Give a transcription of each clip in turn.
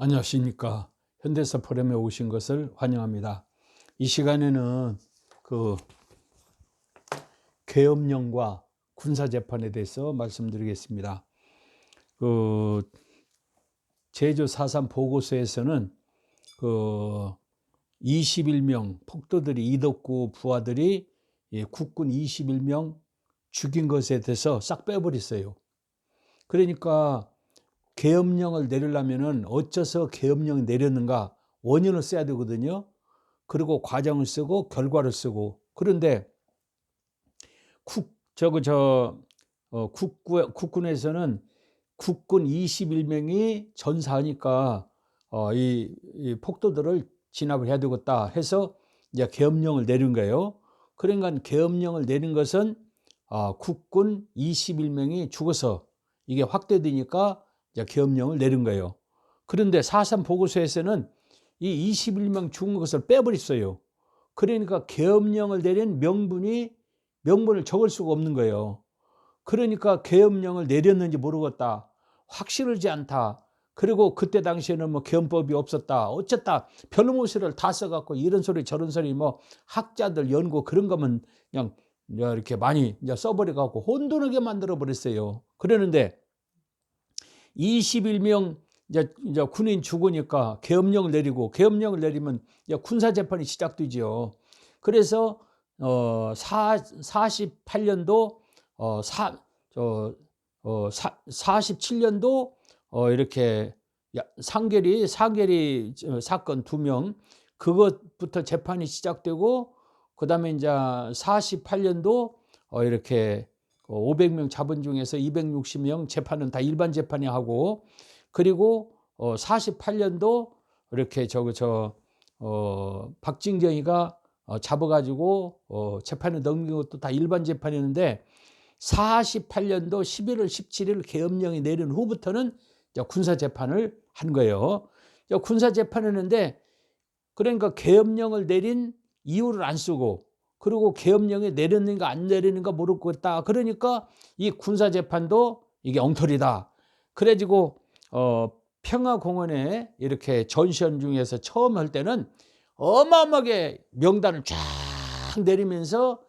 안녕하십니까. 현대사 포럼에 오신 것을 환영합니다. 이 시간에는 그 계엄령과 군사재판에 대해서 말씀드리겠습니다. 그 제주 4.3 보고서에서는 그 21명 폭도들이 이덕구 부하들이 국군 21명 죽인 것에 대해서 싹 빼버렸어요. 그러니까 계엄령을 내리려면은 어째서 계엄령을 내렸는가 원인을 써야 되거든요. 그리고 과정을 쓰고 결과를 쓰고. 그런데 국군에서는 국군 21명이 전사하니까 이 폭도들을 진압을 해야 되겠다 해서 이제 계엄령을 내린 거예요. 그러니까 계엄령을 내린 것은 국군 21명이 죽어서 이게 확대되니까 이제 계엄령을 내린 거예요. 그런데 4.3 보고서에서는 이 21명 죽은 것을 빼버렸어요. 그러니까 계엄령을 내린 명분을 적을 수가 없는 거예요. 그러니까 계엄령을 내렸는지 모르겠다. 확실하지 않다. 그리고 그때 당시에는 뭐 계엄법이 없었다. 어쨌다. 별무시를 다 써갖고 이런 소리 저런 소리 뭐 학자들 연구 그런 거면 그냥 이렇게 많이 이제 써버려갖고 혼돈하게 만들어 버렸어요. 그러는데 21명 이제 군인 죽으니까 계엄령을 내리면 이제 군사재판이 시작되죠. 그래서 48년도 47년도 이렇게 상계리 사건 2명 그것부터 재판이 시작되고 그다음에 이제 48년도 이렇게 500명 잡은 중에서 260명 재판은 다 일반 재판이 하고 그리고 48년도 이렇게 박진경이가 잡아가지고 재판에 넘긴 것도 다 일반 재판이었는데 48년도 11월 17일 계엄령이 내린 후부터는 군사재판을 한 거예요. 군사재판했는데 그러니까 계엄령을 내린 이유를 안 쓰고 그리고 계엄령이 내렸는가 안 내리는가 모르겠다. 그러니까 이 군사재판도 이게 엉터리다. 그래가지고 평화공원에 이렇게 전시원 중에서 처음 할 때는 어마어마하게 명단을 쫙 내리면서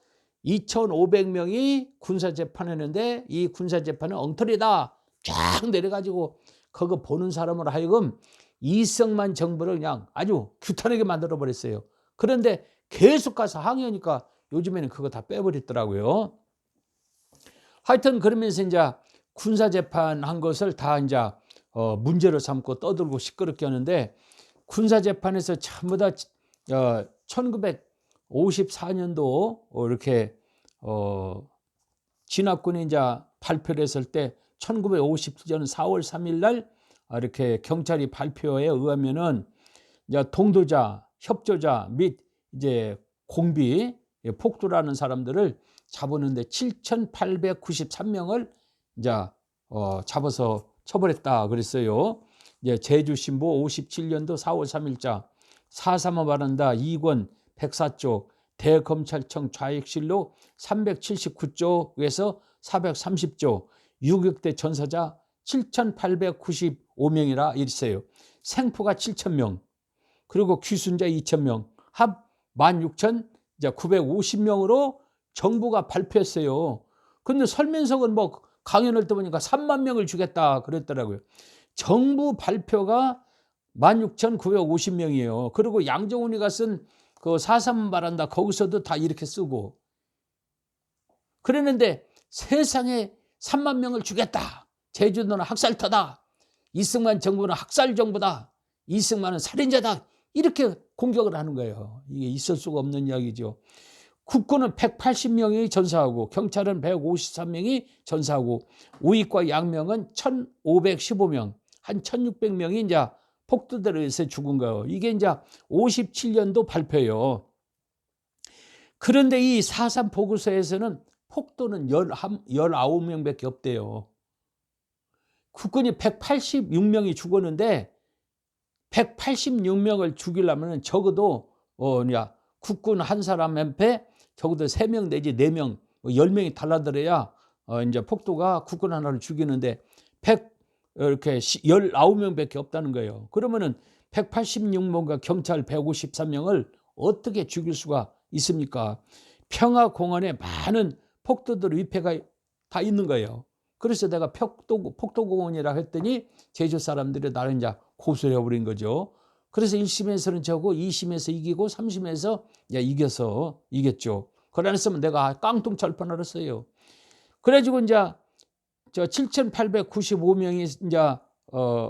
2,500명이 군사재판했는데 이 군사재판은 엉터리다. 쫙 내려가지고 그거 보는 사람으로 하여금 이승만 정부를 그냥 아주 규탄하게 만들어 버렸어요. 그런데 계속 가서 항의하니까 요즘에는 그거 다 빼버렸더라고요. 하여튼 그러면서 이제 군사재판 한 것을 다 이제 문제로 삼고 떠들고 시끄럽게 하는데 군사재판에서 전부 다 1954년도 이렇게 진압군이 이제 발표를 했을 때 1957년 4월 3일 날 이렇게 경찰이 발표에 의하면은 이제 동도자, 협조자 및 이제 공비, 폭도라는 사람들을 잡았는데 7,893명을 이제 잡아서 처벌했다 그랬어요. 이제 제주신보 57년도 4월 3일자 4.3을 말한다 2권 104쪽 대검찰청 좌익실록 379쪽에서 430쪽 유격대 전사자 7,895명이라 이랬어요. 생포가 7,000명 그리고 귀순자 2,000명 합 16,950명으로 정부가 발표했어요. 근데 설면석은 뭐 강연을 떠보니까 3만 명을 주겠다 그랬더라고요. 정부 발표가 16,950명이에요. 그리고 양정훈이가 쓴 그 4.3 말한다 거기서도 다 이렇게 쓰고 그랬는데 세상에 3만 명을 주겠다. 제주도는 학살터다. 이승만 정부는 학살 정부다. 이승만은 살인자다. 이렇게 공격을 하는 거예요. 이게 있을 수가 없는 이야기죠. 국군은 180명이 전사하고 경찰은 153명이 전사하고 우익과 양명은 1,515명, 한 1,600명이 이제 폭도들에 의해서 죽은 거예요. 이게 이제 57년도 발표예요. 그런데 이 4.3 보고서에서는 폭도는 19명밖에 없대요. 국군이 186명이 죽었는데 186명을 죽이려면 적어도 국군 한 사람한테 적어도 3명 내지 4명, 10명이 달라들어야 이제 폭도가 국군 하나를 죽이는데 이렇게 19명밖에 없다는 거예요. 그러면은 186명과 경찰 153명을 어떻게 죽일 수가 있습니까? 평화공원에 많은 폭도들 위패가 다 있는 거예요. 그래서 내가 폭도공원이라고 했더니 제주 사람들이 나를 이제 고소를 해버린 거죠. 그래서 1심에서는 저고 2심에서 이기고 3심에서 이겨서 이겼죠. 그래 안 했으면 내가 깡통 찰 뻔했어요. 그래가지고 이제 저 7,895명이 이제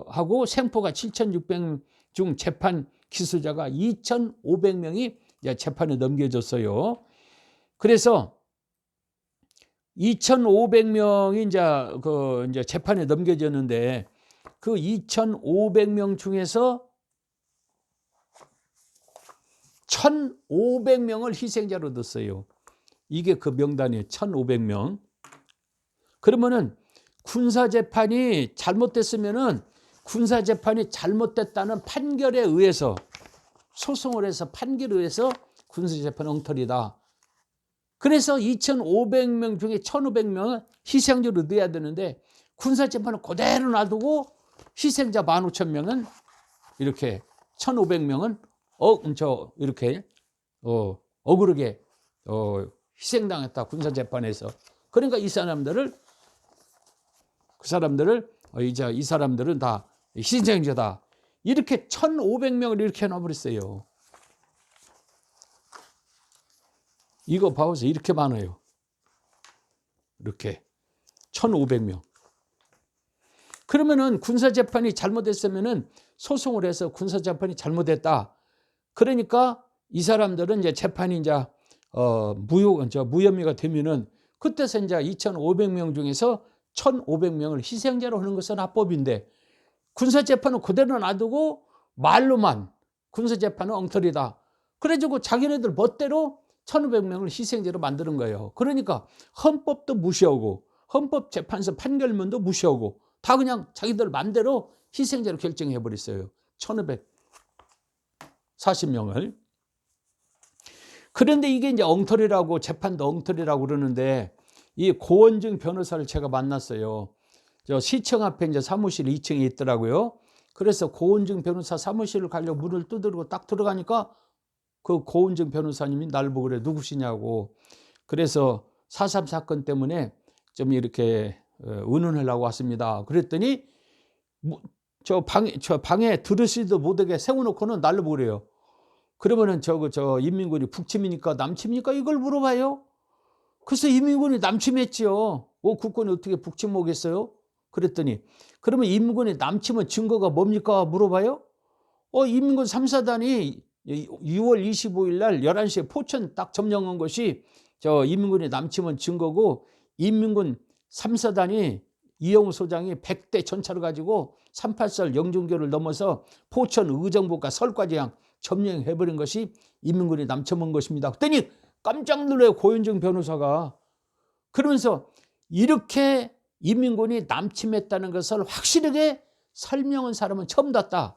하고 생포가 7,600명 중 재판 기소자가 2,500명이 재판에 넘겨졌어요. 그래서 2,500명이 이제 재판에 넘겨졌는데 그 2,500명 중에서 1,500명을 희생자로 뒀어요. 이게 그 명단이에요. 1,500명. 그러면은 군사재판이 잘못됐으면은 군사재판이 잘못됐다는 판결에 의해서 소송을 해서 판결에 의해서 군사재판 엉터리다. 그래서 2,500명 중에 1,500명은 희생자로 넣어야 되는데 군사재판을 그대로 놔두고 희생자 15,000명은 이렇게 1,500명은 이렇게 억울하게 희생당했다 군사재판에서. 그러니까 이 사람들은 다 희생자다. 이렇게 1,500명을 이렇게 놔버렸어요. 이거 봐보세요. 이렇게 많아요. 이렇게 1,500명. 그러면은 군사재판이 잘못됐으면은 소송을 해서 군사재판이 잘못됐다. 그러니까 이 사람들은 이제 재판이 이제 무혐의가 되면은 그때서 이제 2,500명 중에서 1,500명을 희생자로 하는 것은 합법인데 군사재판은 그대로 놔두고 말로만 군사재판은 엉터리다. 그래가지고 자기네들 멋대로 1,500명을 희생자로 만드는 거예요. 그러니까 헌법도 무시하고 헌법재판소 판결문도 무시하고 다 그냥 자기들 맘대로 희생자로 결정해버렸어요. 1,540명을. 그런데 이게 이제 엉터리라고, 재판도 엉터리라고 그러는데 이 고원증 변호사를 제가 만났어요. 저 시청 앞에 이제 사무실 2층에 있더라고요. 그래서 고원증 변호사 사무실을 가려고 문을 두드리고 딱 들어가니까 그 고원증 변호사님이 날 보고 그래, 누구시냐고. 그래서 4.3 사건 때문에 좀 이렇게 의논하려고 왔습니다. 그랬더니 저 방에 들으시지도 못하게 세워놓고는 날로 보고 그래요. 그러면은 저 인민군이 북침입니까 남침입니까 이걸 물어봐요. 그래서 인민군이 남침했지요. 국군이 어떻게 북침하겠어요? 그랬더니 그러면 인민군이 남침은 증거가 뭡니까 물어봐요. 인민군 3사단이 6월 25일 날 11시에 포천 딱 점령한 것이 저 인민군이 남침은 증거고, 인민군 3사단이 이영우 소장이 100대 전차를 가지고 38설 영종교를 넘어서 포천 의정부가 설까지 그냥 점령해버린 것이 인민군이 남침한 것입니다. 그랬더니 깜짝 놀라요, 고현정 변호사가. 그러면서 이렇게 인민군이 남침했다는 것을 확실하게 설명한 사람은 처음 봤다.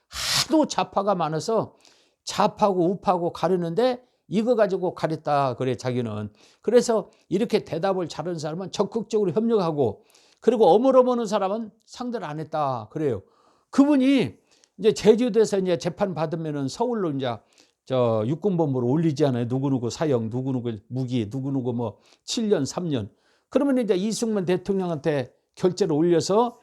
하도 좌파가 많아서 좌파고 우파고 가르는데 이거 가지고 가렸다 그래 자기는. 그래서 이렇게 대답을 잘하는 사람은 적극적으로 협력하고, 그리고 어물어보는 사람은 상대를 안 했다 그래요. 그분이 이제 제주도에서 이제 재판 받으면은 서울로 이제 저 육군본부로 올리지 않아요. 누구누구 사형, 누구누구 무기, 누구누구 뭐 7년, 3년. 그러면 이제 이승만 대통령한테 결재를 올려서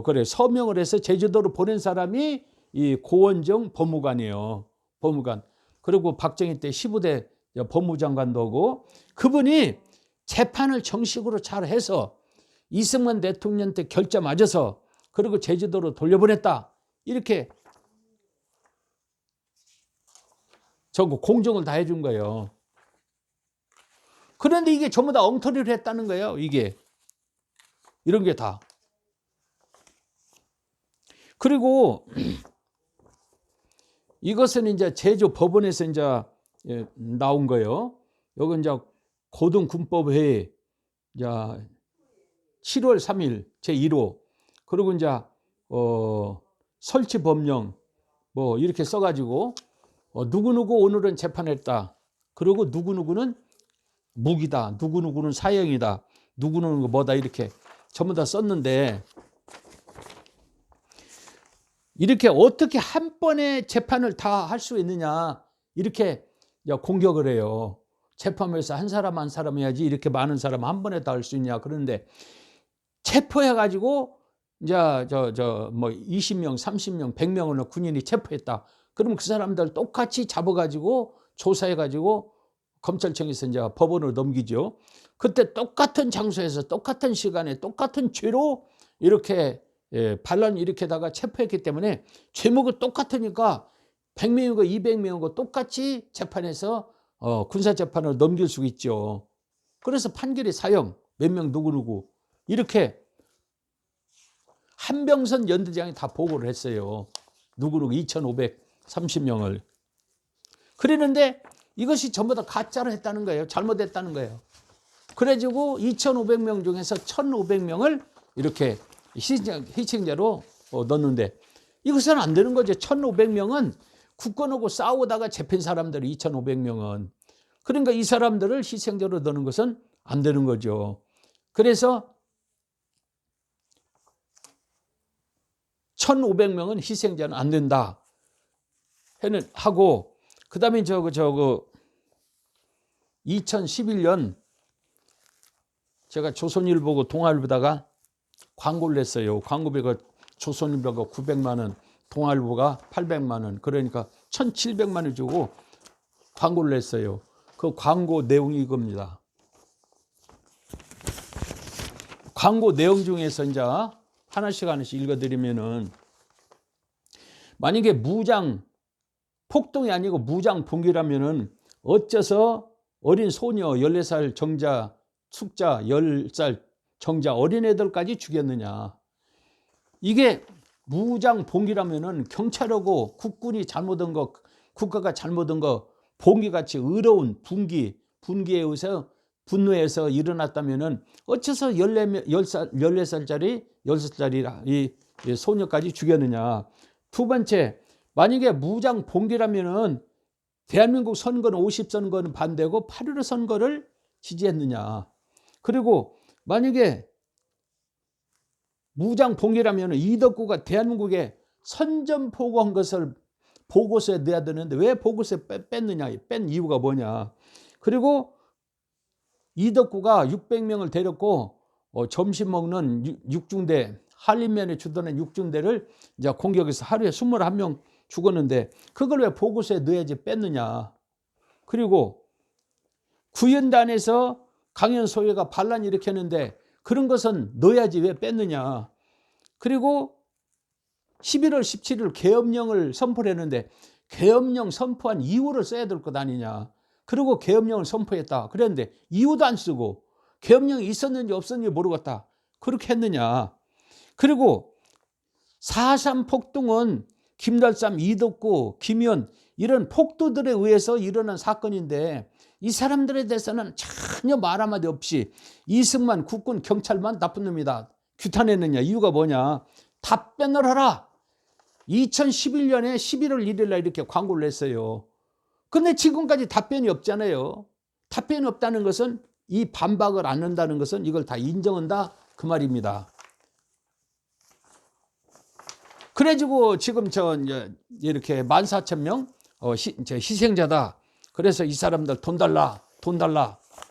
그래 서명을 해서 제주도로 보낸 사람이 이 고원정 법무관이에요. 법무관. 그리고 박정희 때 15대 법무장관도 하고, 그분이 재판을 정식으로 잘 해서 이승만 대통령한테 결재 맞아서 그리고 제주도로 돌려보냈다. 이렇게 저거 공정을 다 해준 거예요. 그런데 이게 전부 다 엉터리를 했다는 거예요. 이게 이런 게 다. 그리고 이것은 이제 제주 법원에서 이제 나온 거예요. 여기 이제 고등군법회의 7월 3일 제1호, 그리고 이제 설치법령 뭐 이렇게 써가지고 누구누구 오늘은 재판했다. 그리고 누구누구는 무기다. 누구누구는 사형이다. 누구누구 뭐다 이렇게 전부 다 썼는데, 이렇게 어떻게 한 번에 재판을 다 할 수 있느냐, 이렇게 공격을 해요. 재판에서 한 사람 한 사람 해야지 이렇게 많은 사람 한 번에 다 할 수 있냐. 그런데 체포해 가지고 이제 뭐 20명, 30명, 100명을 군인이 체포했다. 그러면 그 사람들 똑같이 잡아 가지고 조사해 가지고 검찰청에서 이제 법원으로 넘기죠. 그때 똑같은 장소에서 똑같은 시간에 똑같은 죄로 이렇게 반란 일으켜다가 체포했기 때문에 죄목은 똑같으니까 100명이고 200명이고 똑같이 재판해서 군사재판으로 넘길 수 있죠. 그래서 판결이 사형, 몇 명 누구누구 이렇게 한병선 연대장이 다 보고를 했어요. 누구누구 2530명을. 그랬는데 이것이 전부 다 가짜로 했다는 거예요. 잘못했다는 거예요. 그래가지고 2500명 중에서 1500명을 이렇게 희생자로 넣는데 이것은 안 되는 거죠. 1500명은 국권하고 싸우다가 잡힌 사람들이 2500명은. 그러니까 이 사람들을 희생자로 넣는 것은 안 되는 거죠. 그래서 1500명은 희생자는 안 된다 하고, 그 다음에 2011년 제가 조선일보고 동아일보다가 광고를 냈어요. 광고비가 조선일보가 900만 원, 동아일보가 800만 원, 그러니까 1700만 원 주고 광고를 냈어요. 그 광고 내용이 이겁니다. 광고 내용 중에서 이제 하나씩 읽어드리면은, 만약에 무장 폭동이 아니고 무장 봉기라면은 어째서 어린 소녀 14살 정자, 숙자 10살 정자 어린애들까지 죽였느냐. 이게 무장 봉기라면은 경찰하고 국군이 잘못한 거, 국가가 잘못한 거 봉기같이 의로운 분기에 의해서 분노해서 일어났다면은 어째서 14살짜리 이 소녀까지 죽였느냐. 두 번째, 만약에 무장 봉기라면은 대한민국 선거는 50선거는 반대고 8.15 선거를 지지했느냐. 그리고 만약에 무장 봉기라면 이덕구가 대한민국에 선전포고한 것을 보고서에 넣어야 되는데 왜 보고서에 뺐느냐. 뺀 이유가 뭐냐. 그리고 이덕구가 600명을 데렸고 점심 먹는 육중대, 한림면에 주둔한 육중대를 이제 공격해서 하루에 21명 죽었는데 그걸 왜 보고서에 넣어야지 뺐느냐. 그리고 구연단에서 강연소위가 반란 일으켰는데 그런 것은 넣어야지 왜 뺐느냐. 그리고 11월 17일 계엄령을 선포를 했는데 계엄령 선포한 이유를 써야 될 것 아니냐. 그리고 계엄령을 선포했다. 그랬는데 이유도 안 쓰고 계엄령이 있었는지 없었는지 모르겠다. 그렇게 했느냐. 그리고 4.3 폭동은 김달삼, 이덕구, 김현 이런 폭도들에 의해서 일어난 사건인데 이 사람들에 대해서는 전혀 말 한마디 없이 이승만 국군 경찰만 나쁜 놈이다 규탄했느냐. 이유가 뭐냐. 답변을 하라. 2011년에 11월 1일 날 이렇게 광고를 냈어요. 근데 지금까지 답변이 없잖아요. 답변이 없다는 것은 이 반박을 안 한다는 것은 이걸 다 인정한다 그 말입니다. 그래가지고 지금 이렇게 14,000명 희생자다. 그래서 이 사람들 돈 달라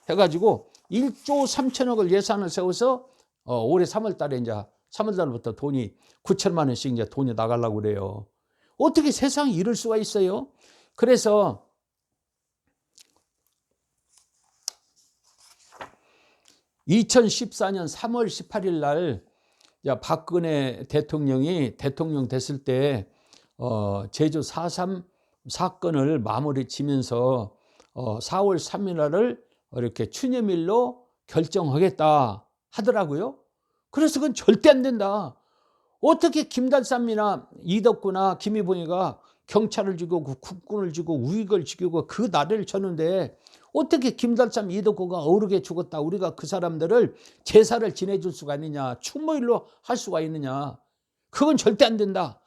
해가지고 1조 3천억을 예산을 세워서 올해 3월 달에 이제 3월 달부터 돈이 9천만 원씩 이제 돈이 나가려고 그래요. 어떻게 세상이 이럴 수가 있어요? 그래서 2014년 3월 18일 날 박근혜 대통령이 대통령 됐을 때 제주 4.3 사건을 마무리 지면서 4월 3일 날을 이렇게 추념일로 결정하겠다 하더라고요. 그래서 그건 절대 안 된다. 어떻게 김달삼이나 이덕구나 김희봉이가 경찰을 죽이고 국군을 죽이고 우익을 죽이고 그 나라를 쳤는데 어떻게 김달삼, 이덕구가 어르게 죽었다. 우리가 그 사람들을 제사를 지내줄 수가 있느냐. 추모일로 할 수가 있느냐. 그건 절대 안 된다.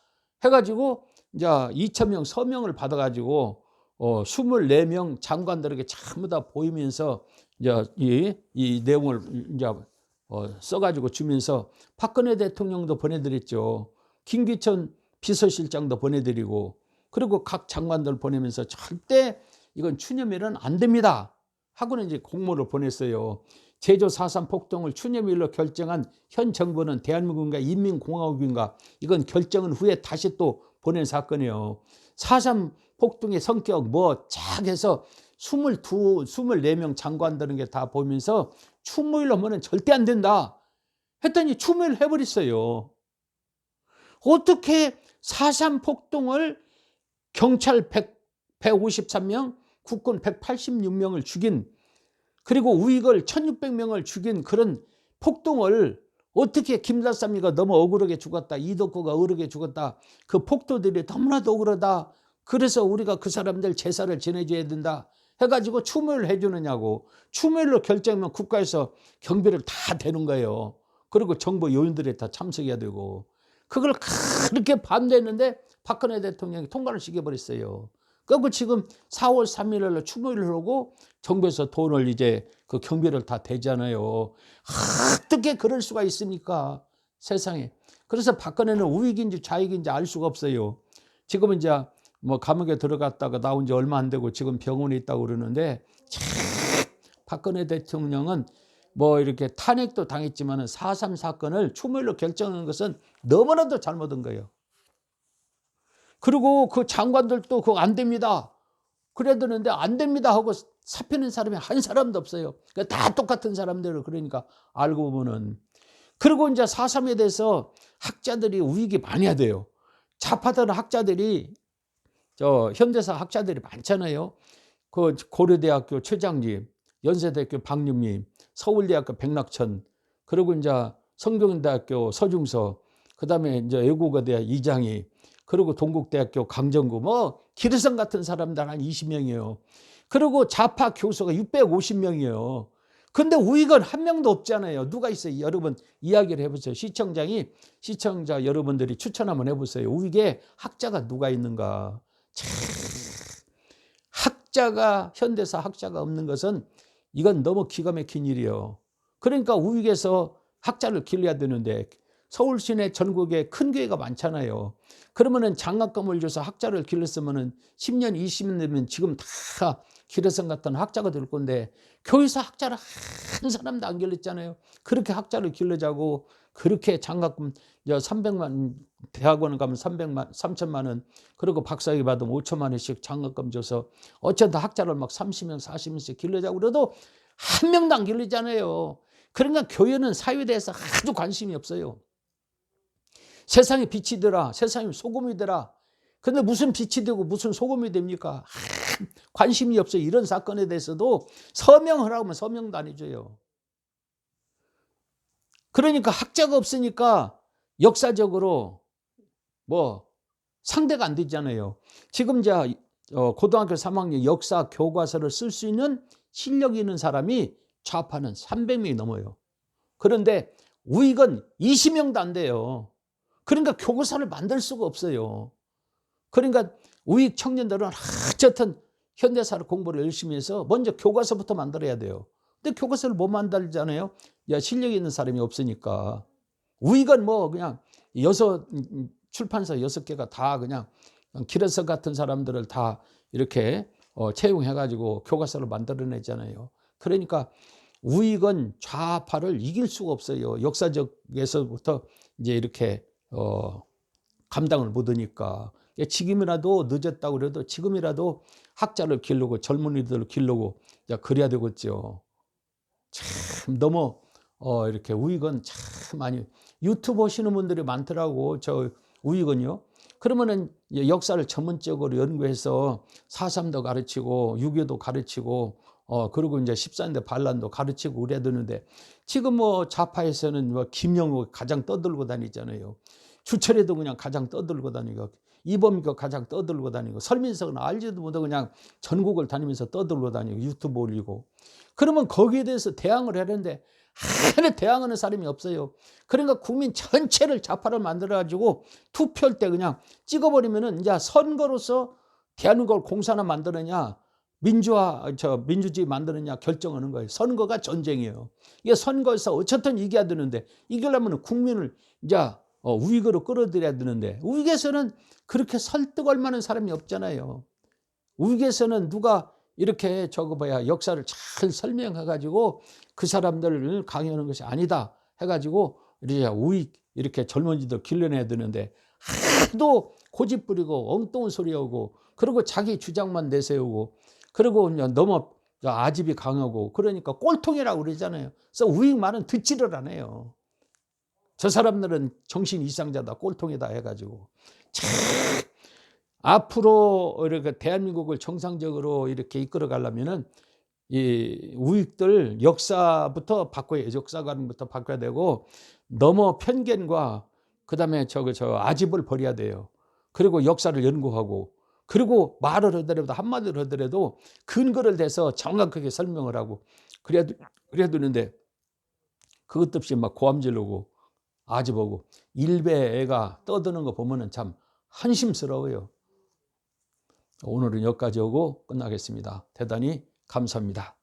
해가지고 이제 2,000명 서명을 받아가지고 24명 장관들에게 전부 다 보이면서 이제 이 내용을 이제 써가지고 주면서 박근혜 대통령도 보내드렸죠. 김기천 비서실장도 보내드리고 그리고 각 장관들 보내면서 절대 이건 추념일은 안 됩니다 하고는 이제 공문을 보냈어요. 제주 4.3 폭동을 추념일로 결정한 현 정부는 대한민국인가 인민공화국인가 이건 결정은 후에 다시 또 보낸 사건이에요. 4.3 폭동의 성격 뭐 쫙 해서 24명 장관들은 게 다 보면서 추모일로 하면 절대 안 된다 했더니 추모일 해버렸어요. 어떻게 4.3 폭동을 경찰 153명, 국군 186명을 죽인 그리고 우익을 1600명을 죽인 그런 폭동을 어떻게 김달삼이가 너무 억울하게 죽었다. 이덕구가 억울하게 죽었다. 그 폭도들이 너무나도 억울하다. 그래서 우리가 그 사람들 제사를 지내줘야 된다. 해가지고 추모를 해주느냐고. 추모일로 결정하면 국가에서 경비를 다 대는 거예요. 그리고 정부 요인들이 다 참석해야 되고. 그걸 그렇게 반대했는데 박근혜 대통령이 통과를 시켜버렸어요. 그리고 지금 4월 3일날 추모일을 하고 정부에서 돈을 이제 그 경비를 다 대잖아요. 어떻게 그럴 수가 있습니까? 세상에. 그래서 박근혜는 우익인지 좌익인지 알 수가 없어요. 지금은 이제 뭐 감옥에 들어갔다가 나온 지 얼마 안 되고 지금 병원에 있다고 그러는데 참 박근혜 대통령은 뭐 이렇게 탄핵도 당했지만은 4.3 사건을 추모일로 결정한 것은 너무나도 잘못한 거예요. 그리고 그 장관들도 그거 안 됩니다. 그래야 되는데 안 됩니다 하고 사표낸 사람이 한 사람도 없어요. 그러니까 다 똑같은 사람들 그러니까 알고 보면은. 그리고 이제 4.3에 대해서 학자들이 우익이 많이 해야 돼요. 좌파들은 학자들이 현대사 학자들이 많잖아요. 그 고려대학교 최장집, 연세대학교 박윤미, 서울대학교 백낙천, 그리고 이제 성균대학교 서중서, 그다음에 이제 외국어대학 이장희, 그리고 동국대학교 강정구, 뭐 기르성 같은 사람들 한 20명이에요. 그리고 좌파 교수가 650명이에요. 근데 우익은 한 명도 없잖아요. 누가 있어요? 여러분 이야기를 해보세요. 시청자 여러분들이 추천 한번 해보세요. 우익에 학자가 누가 있는가? 참, 학자가 현대사 학자가 없는 것은 이건 너무 기가 막힌 일이에요. 그러니까 우익에서 학자를 길러야 되는데 서울 시내 전국에 큰 교회가 많잖아요. 그러면은 장학금을 줘서 학자를 길렀으면은 10년, 20년 되면 지금 다 기르성 같은 학자가 될 건데 교회에서 학자를 한 사람도 안 길렀잖아요. 그렇게 학자를 길러자고 그렇게 장학금 300만 대학원 가면 3천만 원 그리고 박사학위 받으면 5천만 원씩 장학금 줘서 어쩌다 학자를 막 30명, 40명씩 길러자고 그래도 한 명도 안 길르잖아요. 그러니까 교회는 사회에 대해서 아주 관심이 없어요. 세상에 빛이 되라. 세상에 소금이 되라. 근데 무슨 빛이 되고 무슨 소금이 됩니까? 관심이 없어요. 이런 사건에 대해서도 서명하라고 하면 서명도 안 해줘요. 그러니까 학자가 없으니까 역사적으로 뭐 상대가 안 되잖아요. 지금 이제 고등학교 3학년 역사 교과서를 쓸 수 있는 실력이 있는 사람이 좌파는 300명이 넘어요. 그런데 우익은 20명도 안 돼요. 그러니까 교과서를 만들 수가 없어요. 그러니까 우익 청년들은 어쨌든 현대사를 공부를 열심히 해서 먼저 교과서부터 만들어야 돼요. 근데 교과서를 못 만들잖아요. 실력이 있는 사람이 없으니까. 우익은 뭐 그냥 출판사 6개가 다 그냥 기레서 같은 사람들을 다 이렇게 채용해가지고 교과서를 만들어내잖아요. 그러니까 우익은 좌파를 이길 수가 없어요. 역사적에서부터 이제 이렇게 감당을 못하니까 지금이라도 늦었다고 그래도 지금이라도 학자를 기르고 젊은이들을 기르고 그래야 되겠죠. 참 너무 이렇게 우익은 참 많이 유튜브 보시는 분들이 많더라고. 저 우익은요. 그러면은 역사를 전문적으로 연구해서 4.3도 가르치고 6.25도 가르치고 그리고 이제 14년대 반란도 가르치고 그래야 되는데 지금 뭐 좌파에서는 뭐 김영우 가장 떠들고 다니잖아요. 주철이도 그냥 가장 떠들고 다니고 이범규 가장 떠들고 다니고 설민석은 알지도 못하고 그냥 전국을 다니면서 떠들고 다니고 유튜브 올리고 그러면 거기에 대해서 대항을 해야 되는데 하나 대항하는 사람이 없어요. 그러니까 국민 전체를 좌파를 만들어가지고 투표할 때 그냥 찍어버리면은 이제 선거로서 대한민국을 공산화 만드느냐 민주주의 만드느냐 결정하는 거예요. 선거가 전쟁이에요. 이게 선거에서 어쨌든 이겨야 되는데 이기려면 국민을 이제 우익으로 끌어들여야 되는데 우익에서는 그렇게 설득할 만한 사람이 없잖아요. 우익에서는 누가 이렇게 역사를 잘 설명해 가지고 그 사람들을 강요하는 것이 아니다 해 가지고 이렇게 젊은이들 길러내야 되는데 하도 고집 부리고 엉뚱한 소리 하고 그리고 자기 주장만 내세우고 그리고 너무 아집이 강하고 그러니까 꼴통이라고 그러잖아요. 그래서 우익 말은 듣지를 않아요. 저 사람들은 정신 이상자다, 꼴통이다 해가지고 참 앞으로 이렇게 대한민국을 정상적으로 이렇게 이끌어 가려면은 이 우익들 역사부터 바꿔야, 역사관부터 바꿔야 되고 너무 편견과 그다음에 아집을 버려야 돼요. 그리고 역사를 연구하고 그리고 말을 하더라도 한마디를 하더라도 근거를 대서 정확하게 설명을 하고 그래야 되는데 그것도 없이 막 고함 지르고 아집하고 일베 애가 떠드는 거 보면은 참 한심스러워요. 오늘은 여기까지 하고 끝나겠습니다. 대단히 감사합니다.